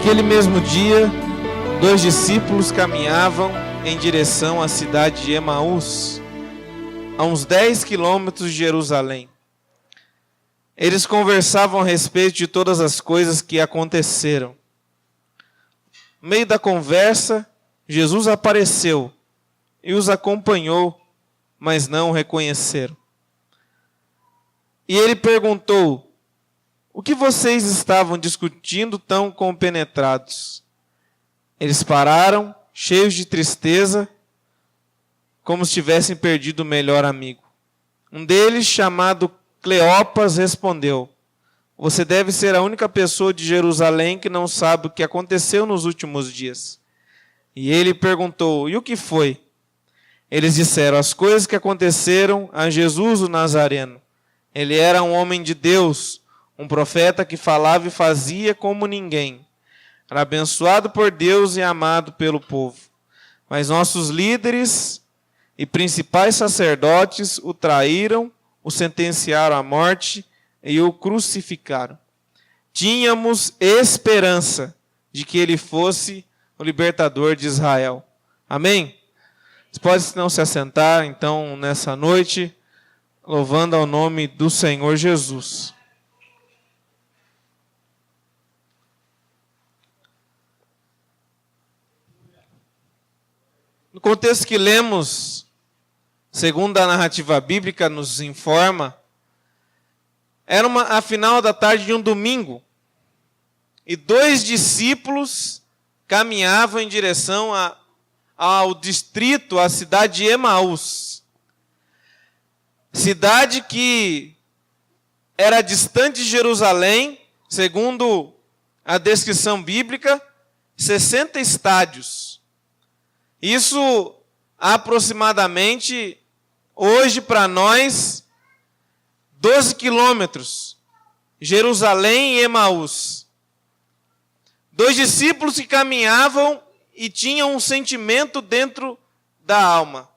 Naquele mesmo dia, 2 discípulos caminhavam em direção à cidade de Emaús, a uns 10 quilômetros de Jerusalém. Eles conversavam a respeito de todas as coisas que aconteceram. No meio da conversa, Jesus apareceu e os acompanhou, mas não o reconheceram. E ele perguntou: o que vocês estavam discutindo tão compenetrados? Eles pararam, cheios de tristeza, como se tivessem perdido o melhor amigo. Um deles, chamado Cleopas, respondeu: você deve ser a única pessoa de Jerusalém que não sabe o que aconteceu nos últimos dias. E ele perguntou: e o que foi? Eles disseram: as coisas que aconteceram a Jesus o Nazareno. Ele era um homem de Deus, um profeta que falava e fazia como ninguém. Era abençoado por Deus e amado pelo povo. Mas nossos líderes e principais sacerdotes o traíram, o sentenciaram à morte e o crucificaram. Tínhamos esperança de que ele fosse o libertador de Israel. Amém? Você pode não se assentar, então, nessa noite, louvando ao nome do Senhor Jesus. No contexto que lemos, segundo a narrativa bíblica nos informa, era a final da tarde de um domingo, e 2 discípulos caminhavam em direção ao distrito, à cidade de Emaús. Cidade que era distante de Jerusalém, segundo a descrição bíblica, 60 estádios. Isso aproximadamente, hoje para nós, 12 quilômetros. Jerusalém e Emaús. 2 discípulos que caminhavam e tinham um sentimento dentro da alma.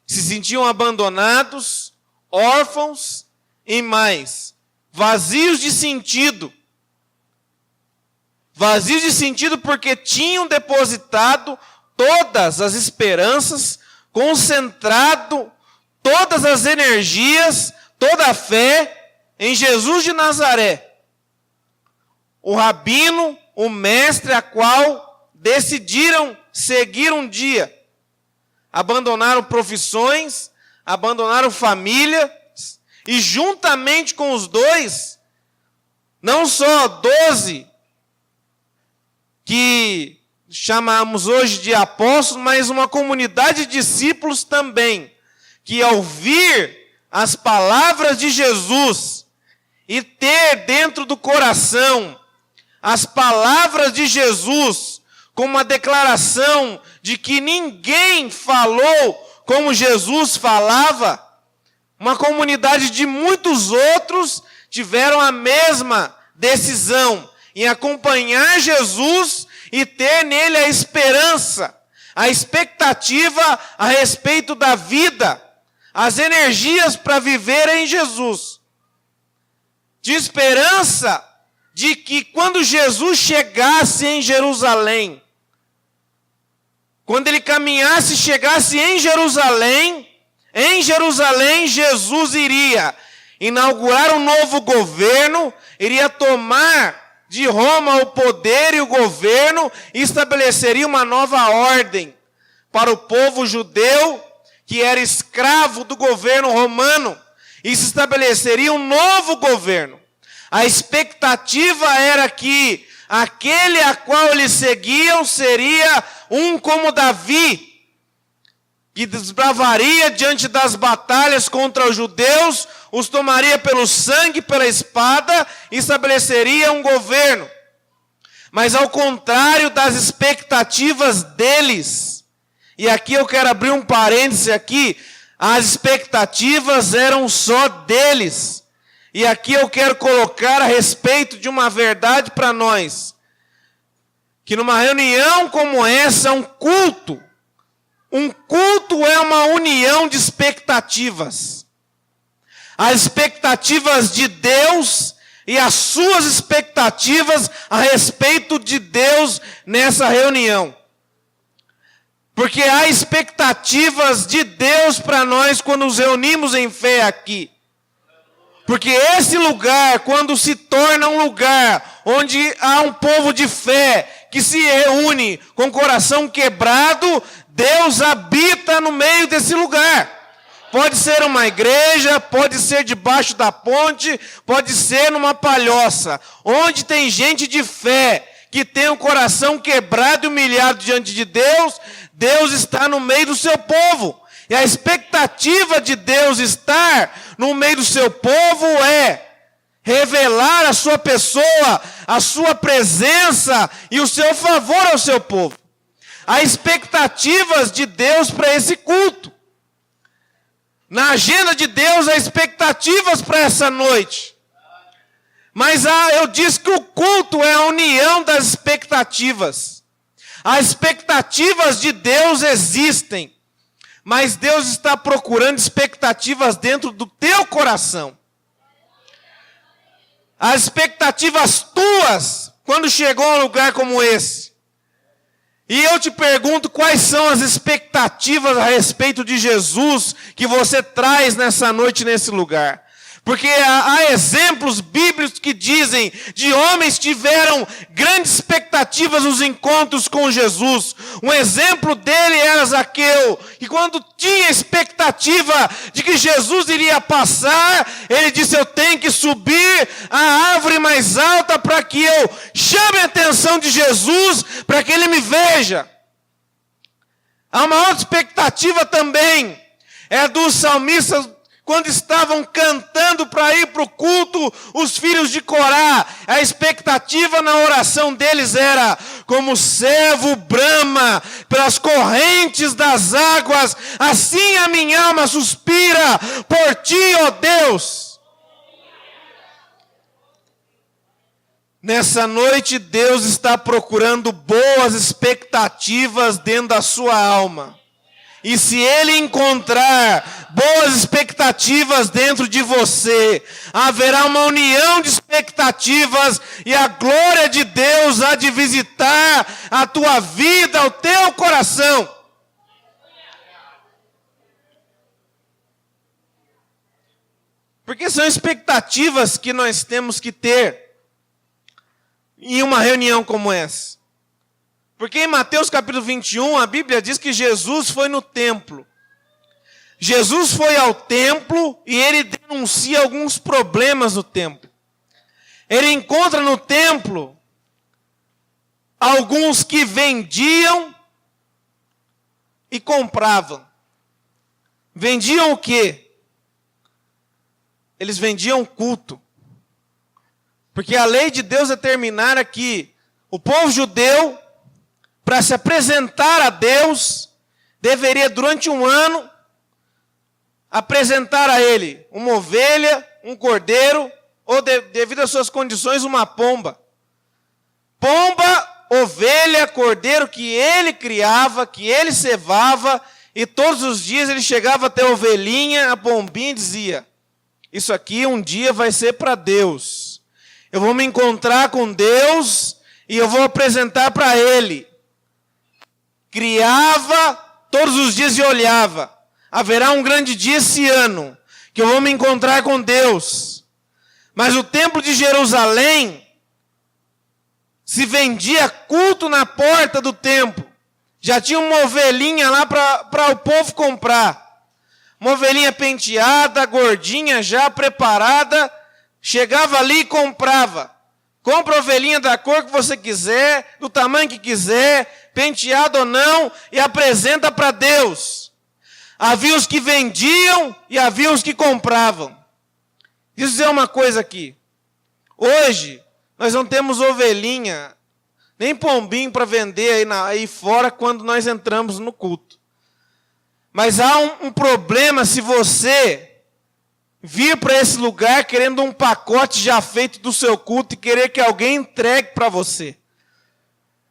Se sentiam abandonados, órfãos e mais, vazios de sentido. Vazios de sentido porque tinham depositado todas as esperanças, concentrado todas as energias, toda a fé em Jesus de Nazaré. O rabino, o mestre a qual decidiram seguir um dia. Abandonaram profissões, abandonaram família, e juntamente com os 2, não só 12, que chamamos hoje de apóstolos, mas uma comunidade de discípulos também, que ao ouvir as palavras de Jesus e ter dentro do coração as palavras de Jesus como uma declaração de que ninguém falou como Jesus falava, uma comunidade de muitos outros tiveram a mesma decisão em acompanhar Jesus e ter nele a esperança, a expectativa a respeito da vida, as energias para viver em Jesus. De esperança de que quando Jesus chegasse em Jerusalém, quando ele caminhasse e chegasse em Jerusalém Jesus iria inaugurar um novo governo, iria tomar de Roma o poder e o governo, e estabeleceria uma nova ordem para o povo judeu, que era escravo do governo romano, e se estabeleceria um novo governo. A expectativa era que aquele a qual eles seguiam seria um como Davi, que desbravaria diante das batalhas contra os judeus, os tomaria pelo sangue, pela espada, e estabeleceria um governo. Mas ao contrário das expectativas deles, e aqui eu quero abrir um parêntese aqui, as expectativas eram só deles. E aqui eu quero colocar a respeito de uma verdade para nós, que numa reunião como essa, um culto é uma união de expectativas. As expectativas de Deus e as suas expectativas a respeito de Deus nessa reunião. Porque há expectativas de Deus para nós quando nos reunimos em fé aqui. Porque esse lugar, quando se torna um lugar onde há um povo de fé que se reúne com o coração quebrado, Deus habita no meio desse lugar. Pode ser uma igreja, pode ser debaixo da ponte, pode ser numa palhoça. Onde tem gente de fé, que tem o coração quebrado e humilhado diante de Deus, Deus está no meio do seu povo. E a expectativa de Deus estar no meio do seu povo é revelar a sua pessoa, a sua presença e o seu favor ao seu povo. Há expectativas de Deus para esse culto. Na agenda de Deus há expectativas para essa noite. Mas eu disse que o culto é a união das expectativas. As expectativas de Deus existem. Mas Deus está procurando expectativas dentro do teu coração. As expectativas tuas, quando chegou a um lugar como esse. E eu te pergunto, quais são as expectativas a respeito de Jesus que você traz nessa noite, nesse lugar? Porque há exemplos bíblicos que dizem de homens que tiveram grandes expectativas nos encontros com Jesus. Um exemplo dele era Zaqueu, que quando tinha expectativa de que Jesus iria passar, ele disse: eu tenho que subir a árvore mais alta para que eu chame a atenção de Jesus, para que ele me veja. Há uma outra expectativa também, é dos salmistas. Quando estavam cantando para ir para o culto, os filhos de Corá, a expectativa na oração deles era: como o servo brama pelas correntes das águas, assim a minha alma suspira por ti, ó Deus. Nessa noite, Deus está procurando boas expectativas dentro da sua alma. E se Ele encontrar boas expectativas dentro de você, haverá uma união de expectativas e a glória de Deus há de visitar a tua vida, o teu coração. Porque são expectativas que nós temos que ter em uma reunião como essa. Porque em Mateus capítulo 21, a Bíblia diz que Jesus foi no templo. Jesus foi ao templo e ele denuncia alguns problemas no templo. Ele encontra no templo alguns que vendiam e compravam. Vendiam o quê? Eles vendiam culto. Porque a lei de Deus determinara que o povo judeu, para se apresentar a Deus, deveria durante um ano apresentar a Ele uma ovelha, um cordeiro, ou devido às suas condições, uma pomba. Pomba, ovelha, cordeiro que ele criava, que ele cevava, e todos os dias ele chegava até a ovelhinha, a pombinha e dizia: isso aqui um dia vai ser para Deus. Eu vou me encontrar com Deus e eu vou apresentar para Ele. Criava todos os dias e olhava. Haverá um grande dia esse ano, que eu vou me encontrar com Deus. Mas o templo de Jerusalém, se vendia culto na porta do templo. Já tinha uma ovelhinha lá para o povo comprar. Uma ovelhinha penteada, gordinha, já preparada. Chegava ali e comprava. Compra a ovelhinha da cor que você quiser, do tamanho que quiser, penteado ou não, e apresenta para Deus. Havia os que vendiam e havia os que compravam. Deixa eu dizer uma coisa aqui. Hoje, nós não temos ovelhinha, nem pombinho para vender aí fora quando nós entramos no culto. Mas há um problema se você vir para esse lugar querendo um pacote já feito do seu culto e querer que alguém entregue para você.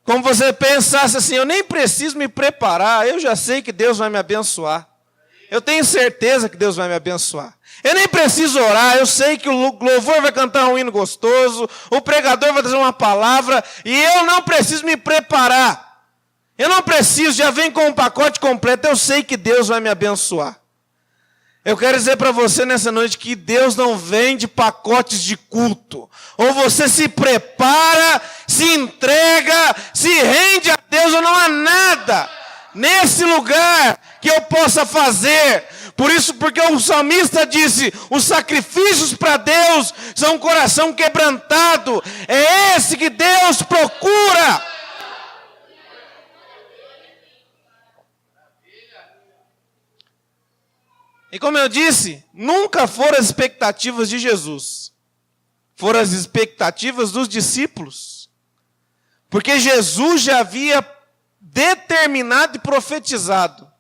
Como você pensasse assim: eu nem preciso me preparar, eu já sei que Deus vai me abençoar. eu tenho certeza que Deus vai me abençoar. Eu nem preciso orar, eu sei que o louvor vai cantar um hino gostoso, o pregador vai trazer uma palavra, e eu não preciso me preparar. Eu não preciso, já vem com um pacote completo, eu sei que Deus vai me abençoar. Eu quero dizer para você nessa noite que Deus não vende pacotes de culto. Ou você se prepara, se entrega, se rende a Deus, ou não há nada nesse lugar que eu possa fazer. Por isso, porque o salmista disse, os sacrifícios para Deus são um coração quebrantado. É esse que Deus procura. E como eu disse, nunca foram as expectativas de Jesus. Foram as expectativas dos discípulos. Porque Jesus já havia determinado e profetizado.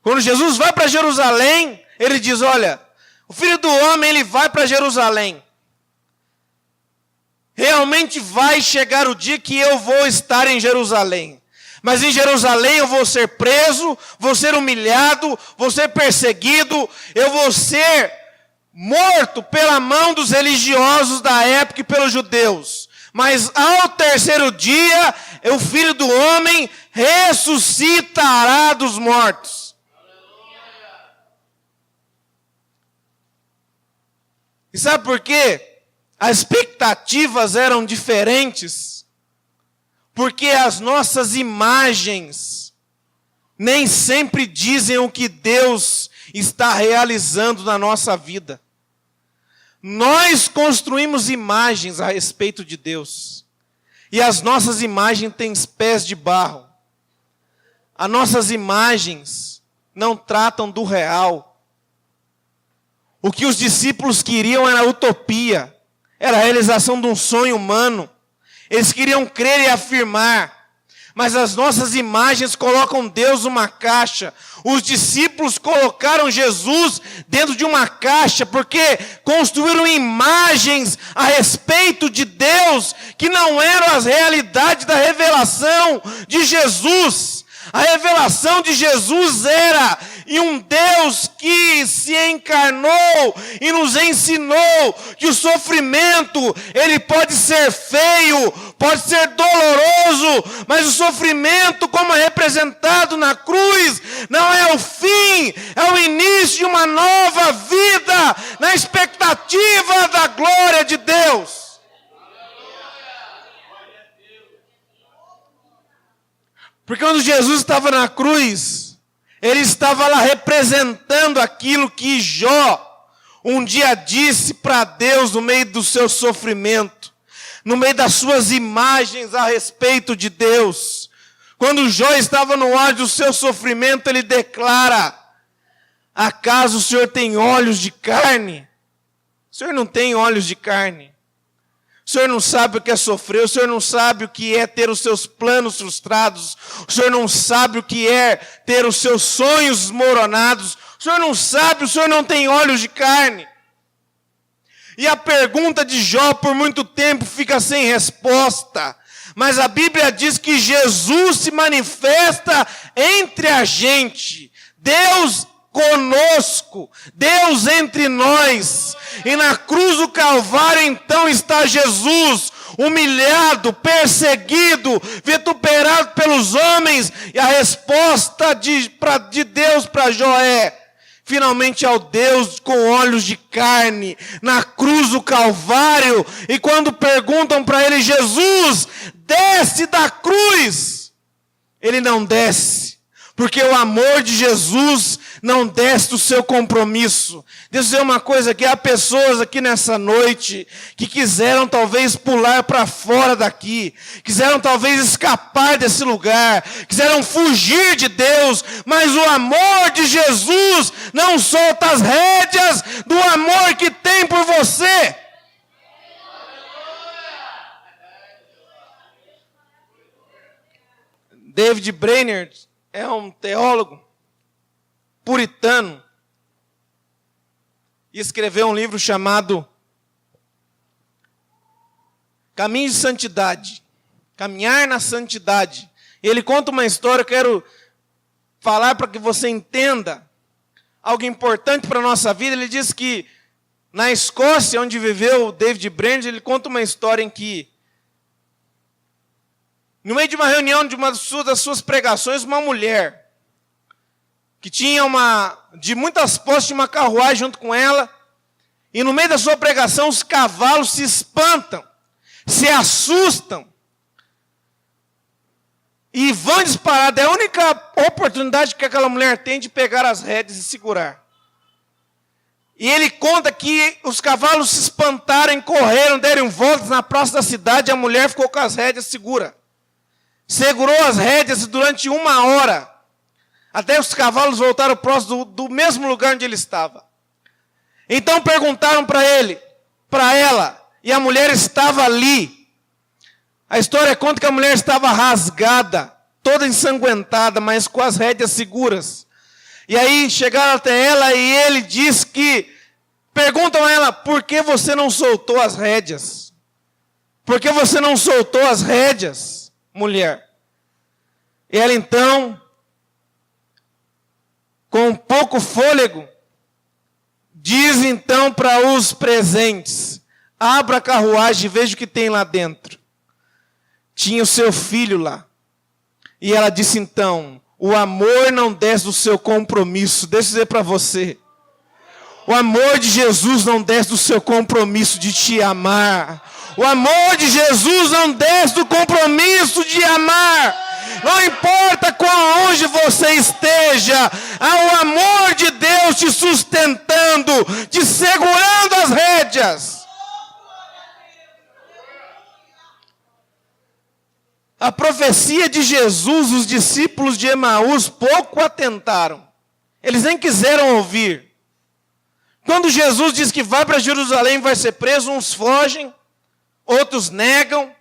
Quando Jesus vai para Jerusalém, ele diz, olha, o Filho do Homem, ele vai para Jerusalém. Realmente vai chegar o dia que eu vou estar em Jerusalém. Mas em Jerusalém eu vou ser preso, vou ser humilhado, vou ser perseguido, eu vou ser morto pela mão dos religiosos da época e pelos judeus. Mas ao terceiro dia, o Filho do Homem ressuscitará dos mortos. E sabe por quê? As expectativas eram diferentes. Porque as nossas imagens nem sempre dizem o que Deus está realizando na nossa vida. Nós construímos imagens a respeito de Deus. E as nossas imagens têm pés de barro. As nossas imagens não tratam do real. O que os discípulos queriam era utopia. Era a realização de um sonho humano. Eles queriam crer e afirmar. Mas as nossas imagens colocam Deus numa caixa. Os discípulos colocaram Jesus dentro de uma caixa, porque construíram imagens a respeito de Deus, que não eram as realidades da revelação de Jesus. A revelação de Jesus era e um Deus que se encarnou e nos ensinou que o sofrimento, ele pode ser feio, pode ser doloroso, mas o sofrimento, como é representado na cruz, não é o fim, é o início de uma nova vida, na expectativa da glória de Deus. Porque quando Jesus estava na cruz, ele estava lá representando aquilo que Jó um dia disse para Deus no meio do seu sofrimento, no meio das suas imagens a respeito de Deus. Quando Jó estava no auge do seu sofrimento, ele declara, acaso o Senhor tem olhos de carne? O Senhor não tem olhos de carne. O Senhor não sabe o que é sofrer, o Senhor não sabe o que é ter os seus planos frustrados, o Senhor não sabe o que é ter os seus sonhos desmoronados, o Senhor não sabe, o Senhor não tem olhos de carne. E a pergunta de Jó por muito tempo fica sem resposta, mas a Bíblia diz que Jesus se manifesta entre a gente, Deus conosco, Deus entre nós, e na cruz do Calvário então está Jesus, humilhado, perseguido, vituperado pelos homens, e a resposta de Deus para Jó é, finalmente ao Deus com olhos de carne, na cruz do Calvário, e quando perguntam para ele, Jesus, desce da cruz, ele não desce, porque o amor de Jesus não desce do seu compromisso. Deixa eu dizer uma coisa aqui, há pessoas aqui nessa noite que quiseram talvez pular para fora daqui, quiseram talvez escapar desse lugar, quiseram fugir de Deus, mas o amor de Jesus não solta as rédeas do amor que tem por você. David Brainerd é um teólogo puritano e escreveu um livro chamado Caminho de Santidade, Caminhar na Santidade. Ele conta uma história, eu quero falar para que você entenda algo importante para a nossa vida. Ele diz que na Escócia, onde viveu o David Brainerd, ele conta uma história em que, no meio de uma reunião de uma das suas pregações, uma mulher que tinha de muitas posses, tinha uma carruagem junto com ela, e no meio da sua pregação os cavalos se espantam, se assustam, e vão disparados. É a única oportunidade que aquela mulher tem de pegar as rédeas e segurar. E ele conta que os cavalos se espantaram, correram, deram voltas na praça da cidade, e a mulher ficou com as rédeas segura. Segurou as rédeas durante 1 hora, até os cavalos voltaram próximo do mesmo lugar onde ele estava. Então perguntaram para ela, e a mulher estava ali. A história conta que a mulher estava rasgada, toda ensanguentada, mas com as rédeas seguras. E aí chegaram até ela e ele diz que, perguntam a ela, por que você não soltou as rédeas? Por que você não soltou as rédeas, mulher? E ela então, com pouco fôlego, diz então para os presentes, abra a carruagem e veja o que tem lá dentro. Tinha o seu filho lá. E ela disse então, o amor não desce do seu compromisso. Deixa eu dizer para você. O amor de Jesus não desce do seu compromisso de te amar. O amor de Jesus não desce do compromisso de amar. Não importa quão longe você esteja, há o amor de Deus te sustentando, te segurando as rédeas. A profecia de Jesus, os discípulos de Emaús pouco atentaram. Eles nem quiseram ouvir. Quando Jesus diz que vai para Jerusalém e vai ser preso, uns fogem, outros negam,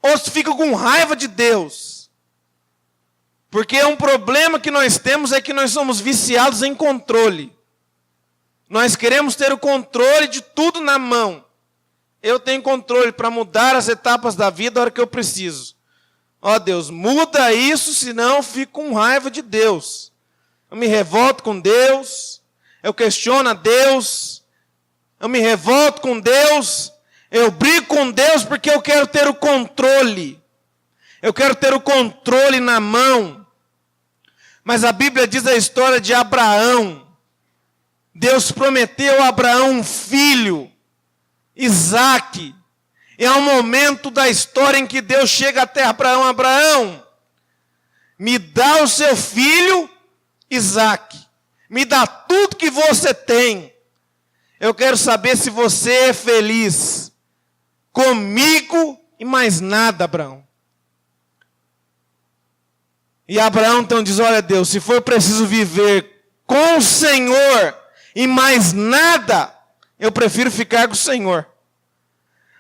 outros ficam com raiva de Deus. Porque um problema que nós temos é que nós somos viciados em controle. Nós queremos ter o controle de tudo na mão. Eu tenho controle para mudar as etapas da vida a hora que eu preciso. Ó Deus, muda isso, senão eu fico com raiva de Deus. Eu me revolto com Deus, eu questiono a Deus, eu me revolto com Deus, eu brigo com Deus porque eu quero ter o controle. Eu quero ter o controle na mão. Mas a Bíblia diz a história de Abraão. Deus prometeu a Abraão um filho, Isaque. É um momento da história em que Deus chega até Abraão. Abraão, me dá o seu filho, Isaque. Me dá tudo que você tem. Eu quero saber se você é feliz comigo e mais nada, Abraão. E Abraão então diz, olha Deus, se for preciso viver com o Senhor e mais nada, eu prefiro ficar com o Senhor.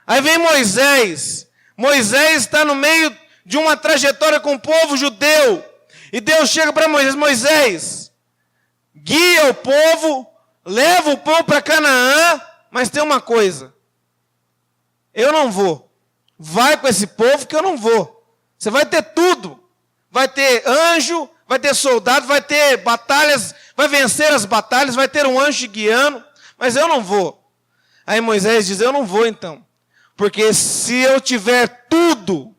Aí vem Moisés. Moisés está no meio de uma trajetória com o povo judeu. E Deus chega para Moisés. Moisés, guia o povo, leva o povo para Canaã, mas tem uma coisa. Eu não vou. Vai com esse povo que eu não vou. Você vai ter tudo. Vai ter anjo, vai ter soldado, vai ter batalhas, vai vencer as batalhas, vai ter um anjo guiando, mas eu não vou. Aí Moisés diz, eu não vou então. Porque se eu tiver tudo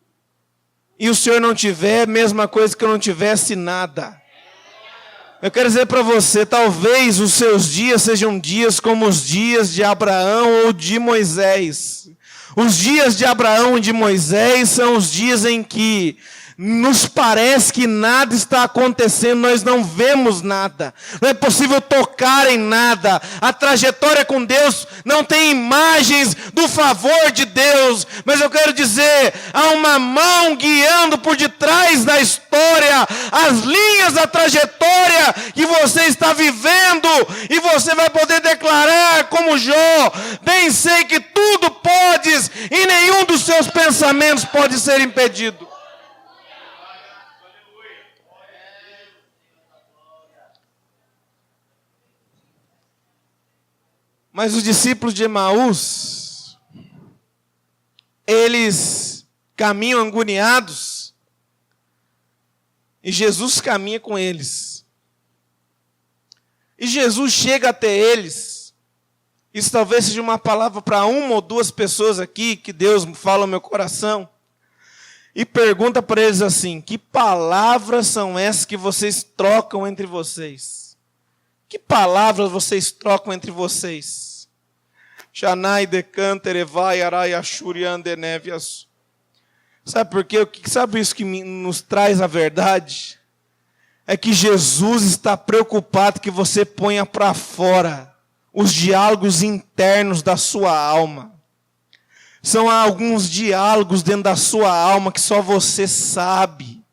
e o Senhor não tiver, mesma coisa que eu não tivesse nada. Eu quero dizer para você, talvez os seus dias sejam dias como os dias de Abraão ou de Moisés. Os dias de Abraão e de Moisés são os dias em que nos parece que nada está acontecendo, nós não vemos nada, não é possível tocar em nada, a trajetória com Deus não tem imagens do favor de Deus, mas eu quero dizer, há uma mão guiando por detrás da história, as linhas da trajetória que você está vivendo, e você vai poder declarar como Jó, bem sei que tudo podes, e nenhum dos seus pensamentos pode ser impedido. Mas os discípulos de Emaús, eles caminham agoniados e Jesus caminha com eles. E Jesus chega até eles. Isso talvez seja uma palavra para uma ou duas pessoas aqui, que Deus fala no meu coração. E pergunta para eles assim: que palavras são essas que vocês trocam entre vocês? Que palavras vocês trocam entre vocês? Shanai decanter evai arai ashurian denevias. Sabe por quê? Sabe isso que nos traz a verdade? É que Jesus está preocupado que você ponha para fora os diálogos internos da sua alma. São alguns diálogos dentro da sua alma que só você sabe.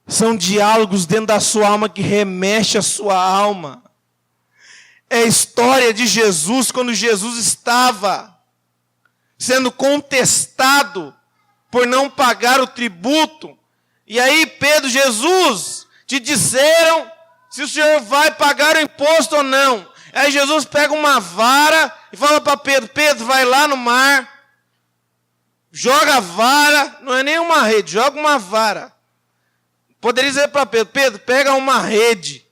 São diálogos dentro da sua alma que remexe a sua alma. É a história de Jesus quando Jesus estava sendo contestado por não pagar o tributo. E aí Pedro, Jesus, te disseram se o senhor vai pagar o imposto ou não. Aí Jesus pega uma vara e fala para Pedro: Pedro, vai lá no mar, joga a vara, não é nem uma rede, joga uma vara. Poderia dizer para Pedro: Pedro, pega uma rede.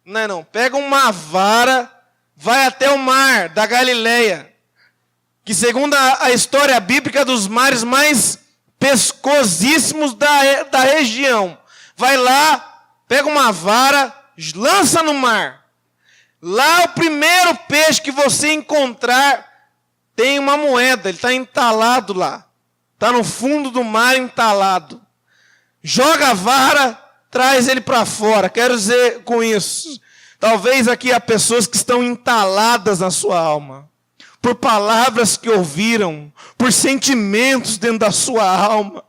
Não, pega uma vara, vai até o mar da Galileia, que segundo a história bíblica, dos mares mais pescosíssimos da região. Vai lá, pega uma vara, lança no mar. Lá o primeiro peixe que você encontrar tem uma moeda, ele está entalado lá. Está no fundo do mar entalado. Joga a vara, traz ele para fora. Quero dizer com isso, talvez aqui há pessoas que estão entaladas na sua alma, por palavras que ouviram, por sentimentos dentro da sua alma.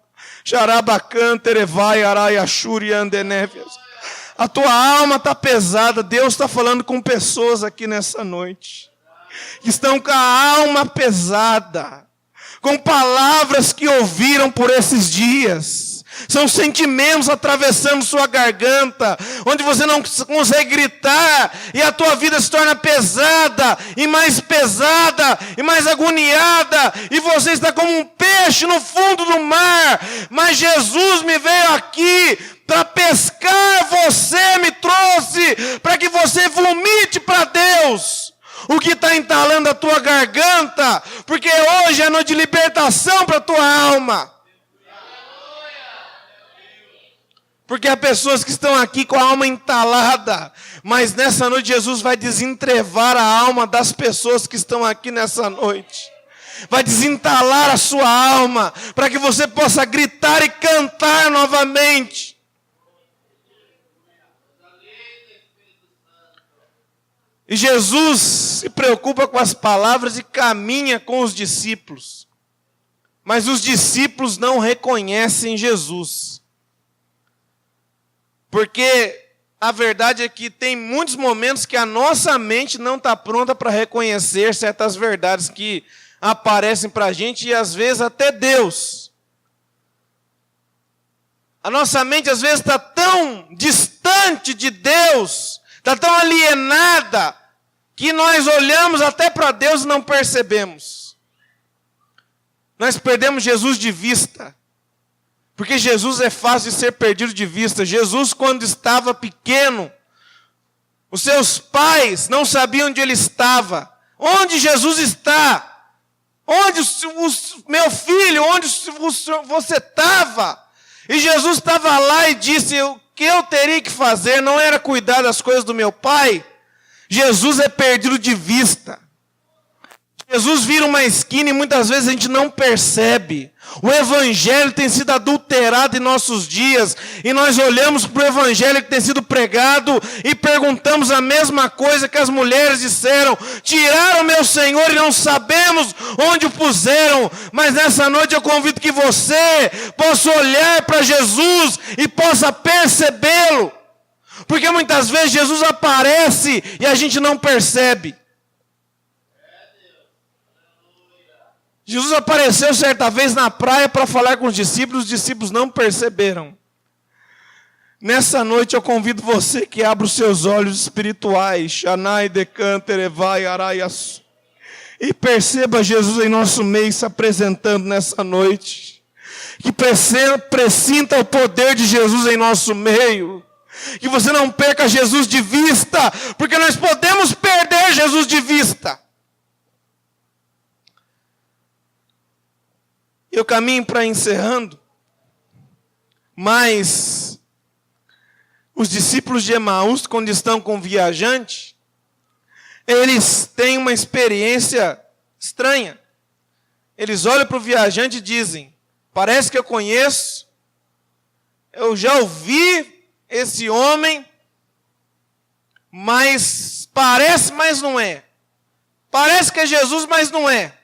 A tua alma está pesada. Deus está falando com pessoas aqui nessa noite, que estão com a alma pesada, com palavras que ouviram por esses dias. São sentimentos atravessando sua garganta, onde você não consegue gritar, e a tua vida se torna pesada, e mais agoniada, e você está como um peixe no fundo do mar. Mas Jesus me veio aqui para pescar você, me trouxe para que você vomite para Deus o que está entalando a tua garganta, porque hoje é noite de libertação para a tua alma. Porque há pessoas que estão aqui com a alma entalada, mas nessa noite Jesus vai desentrevar a alma das pessoas que estão aqui nessa noite. Vai desentalar a sua alma, para que você possa gritar e cantar novamente. E Jesus se preocupa com as palavras e caminha com os discípulos. Mas os discípulos não reconhecem Jesus. Porque a verdade é que tem muitos momentos que a nossa mente não está pronta para reconhecer certas verdades que aparecem para a gente, e às vezes até Deus. A nossa mente às vezes está tão distante de Deus, está tão alienada, que nós olhamos até para Deus e não percebemos. Nós perdemos Jesus de vista. Porque Jesus é fácil de ser perdido de vista. Jesus, quando estava pequeno, os seus pais não sabiam onde ele estava. Onde Jesus está? Onde meu filho, onde você estava? E Jesus estava lá e disse: o que eu teria que fazer não era cuidar das coisas do meu pai. Jesus é perdido de vista. Jesus vira uma esquina e muitas vezes a gente não percebe. O evangelho tem sido adulterado em nossos dias, e nós olhamos para o evangelho que tem sido pregado e perguntamos a mesma coisa que as mulheres disseram: tiraram meu Senhor e não sabemos onde o puseram. Mas nessa noite eu convido que você possa olhar para Jesus e possa percebê-lo, porque muitas vezes Jesus aparece e a gente não percebe. Jesus apareceu certa vez na praia para falar com os discípulos não perceberam. Nessa noite eu convido você que abra os seus olhos espirituais, Shanai decanter evai araias, e perceba Jesus em nosso meio se apresentando nessa noite. Que pressinta o poder de Jesus em nosso meio. Que você não perca Jesus de vista, porque nós podemos perder Jesus de vista. Eu caminho para encerrando, mas os discípulos de Emaús, quando estão com o viajante, eles têm uma experiência estranha. Eles olham para o viajante e dizem: parece que eu conheço, eu já ouvi esse homem, mas parece, mas não é. Parece que é Jesus, mas não é.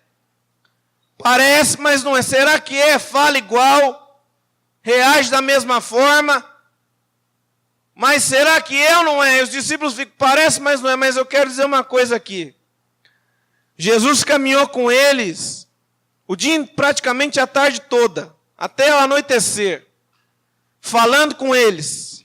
Parece, mas não é. Será que é? Fala igual, reage da mesma forma, mas será que é ou não é? E os discípulos ficam: parece, mas não é. Mas eu quero dizer uma coisa aqui. Jesus caminhou com eles o dia, praticamente a tarde toda, até o anoitecer, falando com eles.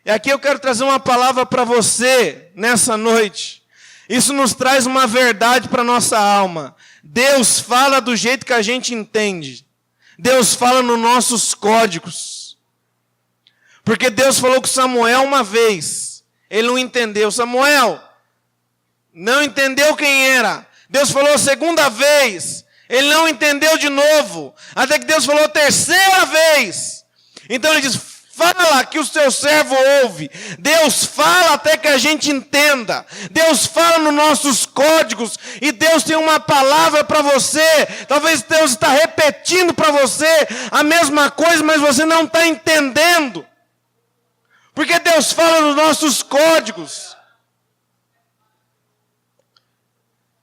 E aqui eu quero trazer uma palavra para você nessa noite. Isso nos traz uma verdade para a nossa alma. Deus fala do jeito que a gente entende. Deus fala nos nossos códigos. Porque Deus falou com Samuel uma vez. Ele não entendeu. Samuel não entendeu quem era. Deus falou a segunda vez. Ele não entendeu de novo. Até que Deus falou a terceira vez. Então ele diz: fala que o seu servo ouve. Deus fala até que a gente entenda. Deus fala nos nossos códigos. E Deus tem uma palavra para você. Talvez Deus está repetindo para você a mesma coisa, mas você não está entendendo. Porque Deus fala nos nossos códigos.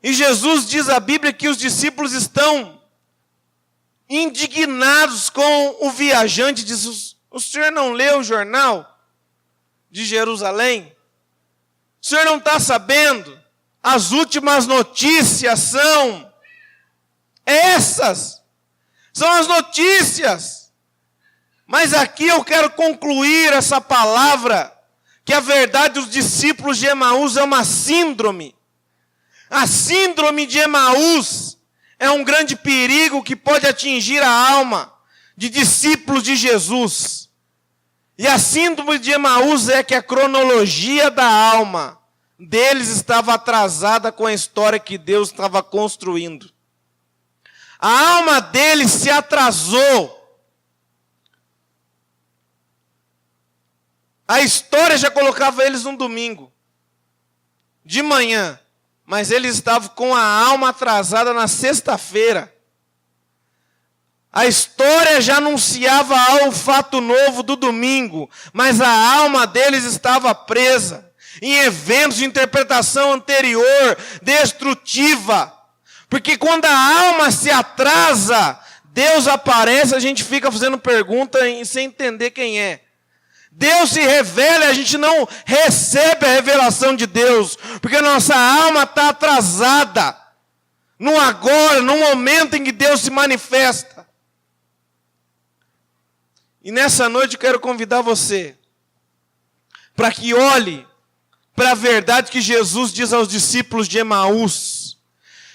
E Jesus diz a Bíblia que os discípulos estão indignados com o viajante. Diz: o senhor não leu o jornal de Jerusalém? O senhor não está sabendo? As últimas notícias são essas. São as notícias. Mas aqui eu quero concluir essa palavra, que a verdade dos discípulos de Emaús é uma síndrome. A síndrome de Emaús é um grande perigo que pode atingir a alma de discípulos de Jesus. E a síndrome de Emaús é que a cronologia da alma deles estava atrasada com a história que Deus estava construindo. A alma deles se atrasou. A história já colocava eles num domingo, de manhã, mas eles estavam com a alma atrasada na sexta-feira. A história já anunciava o fato novo do domingo, mas a alma deles estava presa em eventos de interpretação anterior, destrutiva. Porque quando a alma se atrasa, Deus aparece, a gente fica fazendo pergunta sem entender quem é. Deus se revela e a gente não recebe a revelação de Deus, porque nossa alma está atrasada, no agora, no momento em que Deus se manifesta. E nessa noite eu quero convidar você para que olhe para a verdade que Jesus diz aos discípulos de Emaús.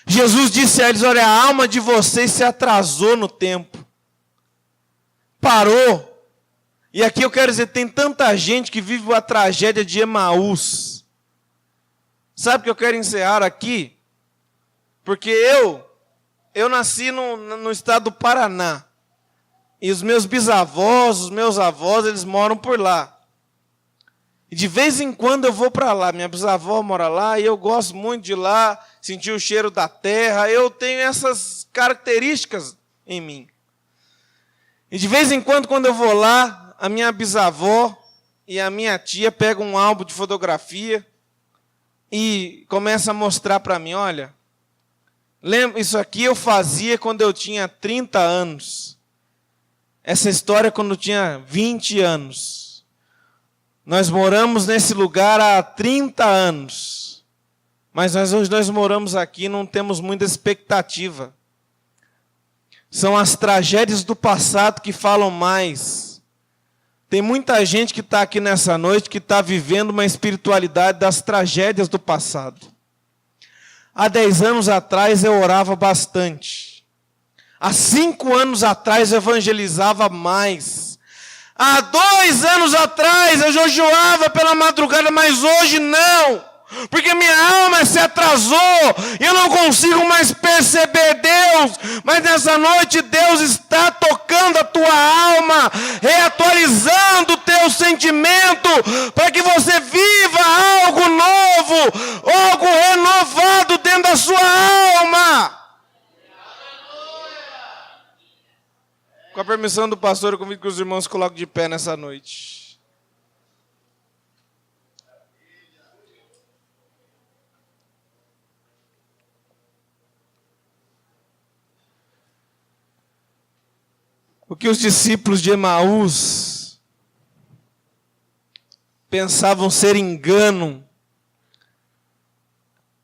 Jesus disse a eles: olha, a alma de vocês se atrasou no tempo, parou. E aqui eu quero dizer, tem tanta gente que vive a tragédia de Emaús. Sabe o que eu quero encerrar aqui? Porque eu nasci no estado do Paraná. E os meus bisavós, os meus avós, eles moram por lá. E de vez em quando eu vou para lá. Minha bisavó mora lá e eu gosto muito de ir lá, sentir o cheiro da terra. Eu tenho essas características em mim. E de vez em quando eu vou lá, a minha bisavó e a minha tia pegam um álbum de fotografia e começam a mostrar para mim: olha, lembra, isso aqui eu fazia quando eu tinha 30 anos. Essa história quando eu tinha 20 anos. Nós moramos nesse lugar há 30 anos. Mas hoje nós moramos aqui e não temos muita expectativa. São as tragédias do passado que falam mais. Tem muita gente que está aqui nessa noite que está vivendo uma espiritualidade das tragédias do passado. Há 10 anos atrás eu orava bastante. Há 5 anos atrás eu evangelizava mais. Há 2 anos atrás eu jejuava pela madrugada, mas hoje não. Porque minha alma se atrasou e eu não consigo mais perceber Deus. Mas nessa noite Deus está tocando a tua alma, reatualizando o teu sentimento, para que você viva algo novo, algo renovado dentro da sua alma. Com a permissão do pastor, eu convido que os irmãos se coloquem de pé nessa noite. O que os discípulos de Emaús pensavam ser engano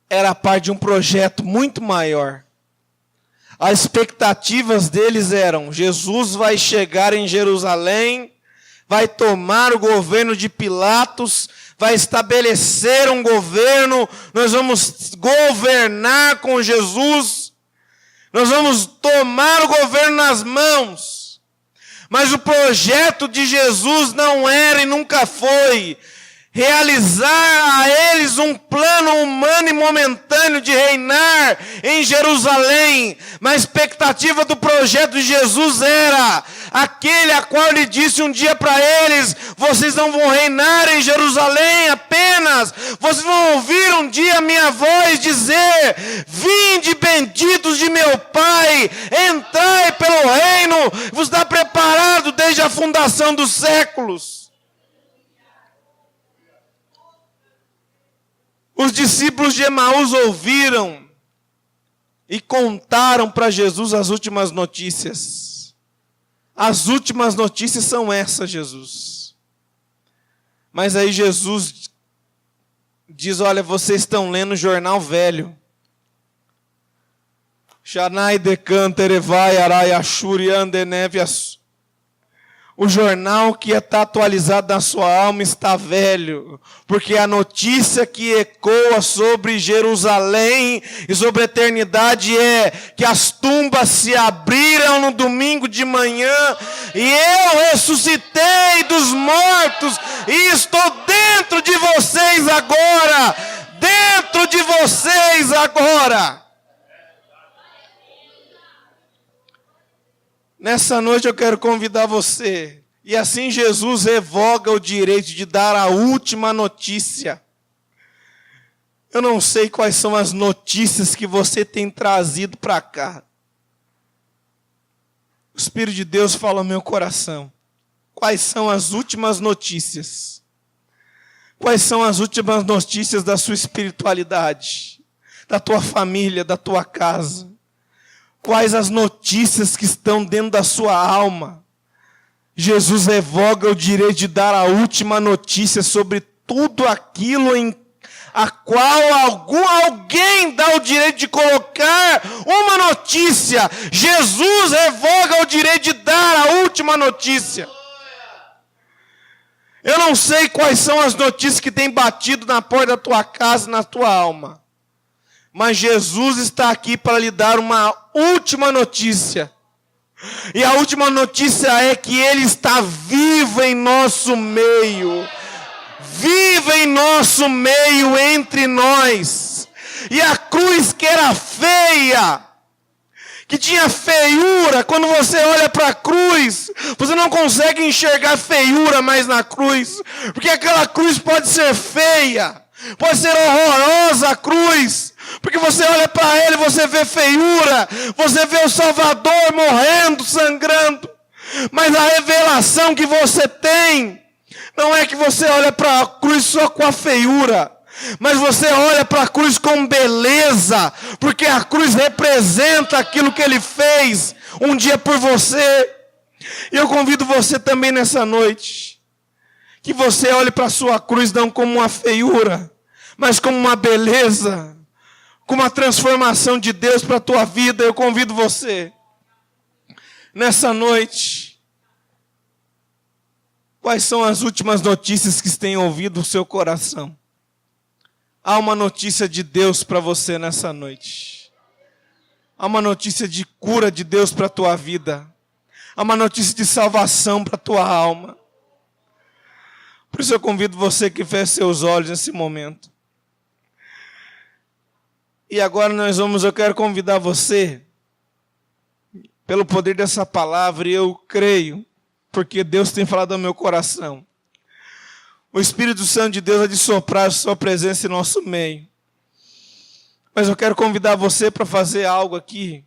era parte de um projeto muito maior. As expectativas deles eram: Jesus vai chegar em Jerusalém, vai tomar o governo de Pilatos, vai estabelecer um governo, nós vamos governar com Jesus, nós vamos tomar o governo nas mãos. Mas o projeto de Jesus não era e nunca foi realizar a eles um plano humano e momentâneo de reinar em Jerusalém. Mas a expectativa do projeto de Jesus era aquele a qual ele disse um dia para eles: vocês não vão reinar em Jerusalém apenas, vocês vão ouvir um dia a minha voz dizer: vinde benditos de meu Pai, entrai pelo reino que vos está preparado desde a fundação dos séculos. Os discípulos de Emaús ouviram e contaram para Jesus as últimas notícias. As últimas notícias são essas, Jesus. Mas aí Jesus diz: olha, vocês estão lendo o jornal velho. Shanai decanta erevai arai ashuri andenevias. O jornal que está atualizado na sua alma está velho, porque a notícia que ecoa sobre Jerusalém e sobre a eternidade é que as tumbas se abriram no domingo de manhã e eu ressuscitei dos mortos e estou dentro de vocês agora, dentro de vocês agora. Nessa noite eu quero convidar você, e assim Jesus revoga o direito de dar a última notícia. Eu não sei quais são as notícias que você tem trazido para cá. O Espírito de Deus fala ao meu coração. Quais são as últimas notícias? Quais são as últimas notícias da sua espiritualidade, da tua família, da tua casa? Quais as notícias que estão dentro da sua alma? Jesus revoga o direito de dar a última notícia sobre tudo aquilo em a qual alguém dá o direito de colocar uma notícia. Jesus revoga o direito de dar a última notícia. Eu não sei quais são as notícias que têm batido na porta da tua casa, na tua alma. Mas Jesus está aqui para lhe dar uma última notícia. E a última notícia é que Ele está vivo em nosso meio. Vivo em nosso meio, entre nós. E a cruz que era feia, que tinha feiura, quando você olha para a cruz, você não consegue enxergar feiura mais na cruz. Porque aquela cruz pode ser feia, pode ser horrorosa a cruz. Porque você olha para ele, você vê feiura, você vê o Salvador morrendo, sangrando. Mas a revelação que você tem, não é que você olha para a cruz só com a feiura, mas você olha para a cruz com beleza, porque a cruz representa aquilo que ele fez um dia por você. E eu convido você também nessa noite, que você olhe para a sua cruz não como uma feiura, mas como uma beleza, com uma transformação de Deus para a tua vida. Eu convido você, nessa noite, quais são as últimas notícias que têm ouvido o seu coração? Há uma notícia de Deus para você nessa noite. Há uma notícia de cura de Deus para a tua vida. Há uma notícia de salvação para a tua alma. Por isso eu convido você que feche seus olhos nesse momento. E agora eu quero convidar você, pelo poder dessa palavra, e eu creio, porque Deus tem falado ao meu coração. O Espírito Santo de Deus há de soprar a sua presença em nosso meio. Mas eu quero convidar você para fazer algo aqui.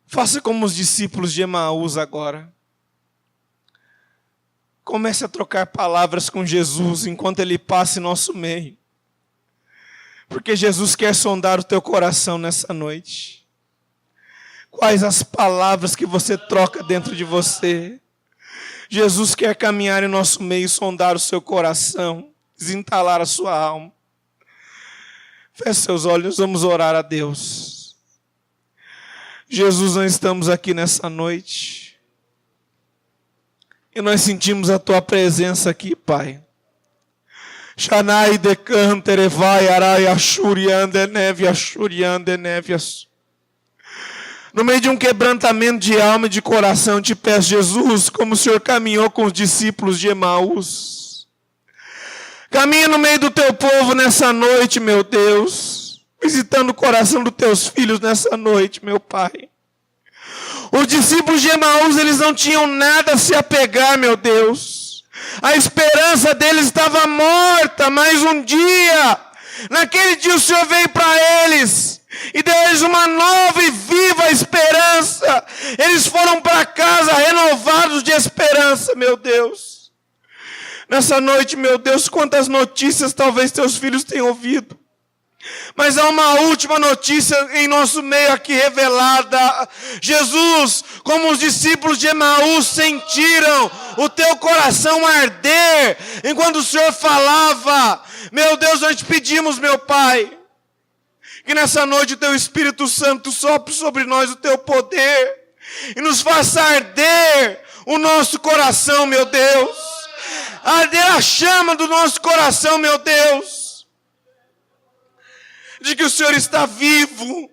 Faça como os discípulos de Emaús agora. Comece a trocar palavras com Jesus enquanto Ele passa em nosso meio. Porque Jesus quer sondar o teu coração nessa noite. Quais as palavras que você troca dentro de você? Jesus quer caminhar em nosso meio, sondar o seu coração, desentalar a sua alma. Feche seus olhos, vamos orar a Deus. Jesus, nós estamos aqui nessa noite. E nós sentimos a tua presença aqui, Pai. Shanai decantere vai arai ashuriande neve ashuriande nevias. No meio de um quebrantamento de alma e de coração, te peço, Jesus, como o Senhor caminhou com os discípulos de Emaús. Caminha no meio do teu povo nessa noite, meu Deus, visitando o coração dos teus filhos nessa noite, meu Pai. Os discípulos de Emaús, eles não tinham nada a se apegar, meu Deus. A esperança deles estava morta, mas um dia, naquele dia o Senhor veio para eles e deu-lhes uma nova e viva esperança. Eles foram para casa renovados de esperança, meu Deus. Nessa noite, meu Deus, quantas notícias talvez teus filhos tenham ouvido. Mas há uma última notícia em nosso meio aqui revelada. Jesus, como os discípulos de Emaús sentiram o teu coração arder enquanto o Senhor falava. Meu Deus, nós te pedimos, meu Pai, que nessa noite o teu Espírito Santo sopre sobre nós o teu poder e nos faça arder o nosso coração, meu Deus. Arder a chama do nosso coração, meu Deus. De que o Senhor está vivo,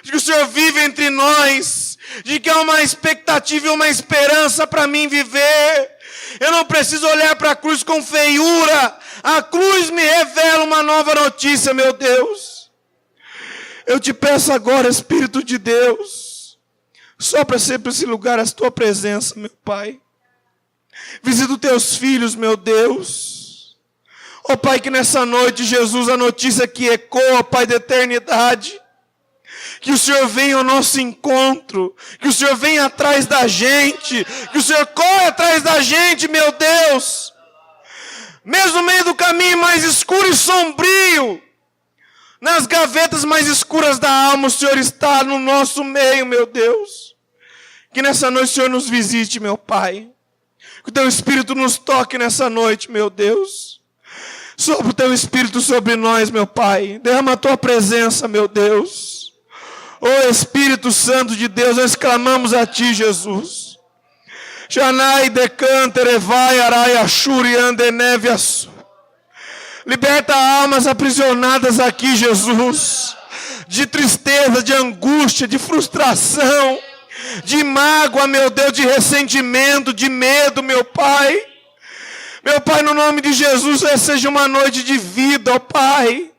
de que o Senhor vive entre nós, de que há uma expectativa e uma esperança para mim viver. Eu não preciso olhar para a cruz com feiura, a cruz me revela uma nova notícia, meu Deus. Eu te peço agora, Espírito de Deus, sopra sempre esse lugar a tua presença, meu Pai. Visita os teus filhos, meu Deus. Ó Pai, que nessa noite, Jesus, a notícia que ecoa, Pai da eternidade, que o Senhor venha ao nosso encontro, que o Senhor venha atrás da gente, que o Senhor corra atrás da gente, meu Deus. Mesmo no meio do caminho mais escuro e sombrio, nas gavetas mais escuras da alma, o Senhor está no nosso meio, meu Deus. Que nessa noite o Senhor nos visite, meu Pai. Que o teu Espírito nos toque nessa noite, meu Deus. Sopra o teu Espírito sobre nós, meu Pai. Derrama a tua presença, meu Deus. Ó Espírito Santo de Deus, nós clamamos a ti, Jesus. Janai decantere vai arai ashuri ande nevias. Liberta almas aprisionadas aqui, Jesus. De tristeza, de angústia, de frustração, de mágoa, meu Deus, de ressentimento, de medo, meu Pai. Meu Pai, no nome de Jesus, seja uma noite de vida, ó Pai.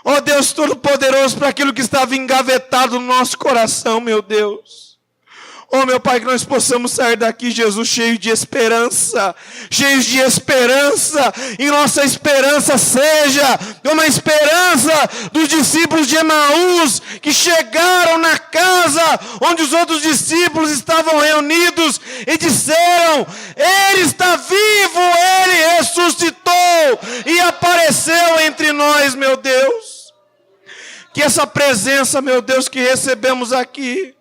Ó Deus Todo-Poderoso, para aquilo que estava engavetado no nosso coração, meu Deus. Ó meu Pai, que nós possamos sair daqui, Jesus, cheios de esperança. Cheios de esperança. E nossa esperança seja uma esperança dos discípulos de Emaús, que chegaram na casa onde os outros discípulos estavam reunidos e disseram: Ele está vivo, Ele ressuscitou e apareceu entre nós, meu Deus. Que essa presença, meu Deus, que recebemos aqui,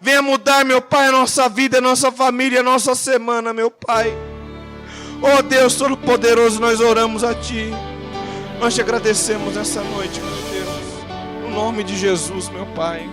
venha mudar, meu Pai, a nossa vida, a nossa família, a nossa semana, meu Pai. Oh Deus Todo-Poderoso, nós oramos a Ti. Nós te agradecemos nessa noite, meu Deus. No nome de Jesus, meu Pai.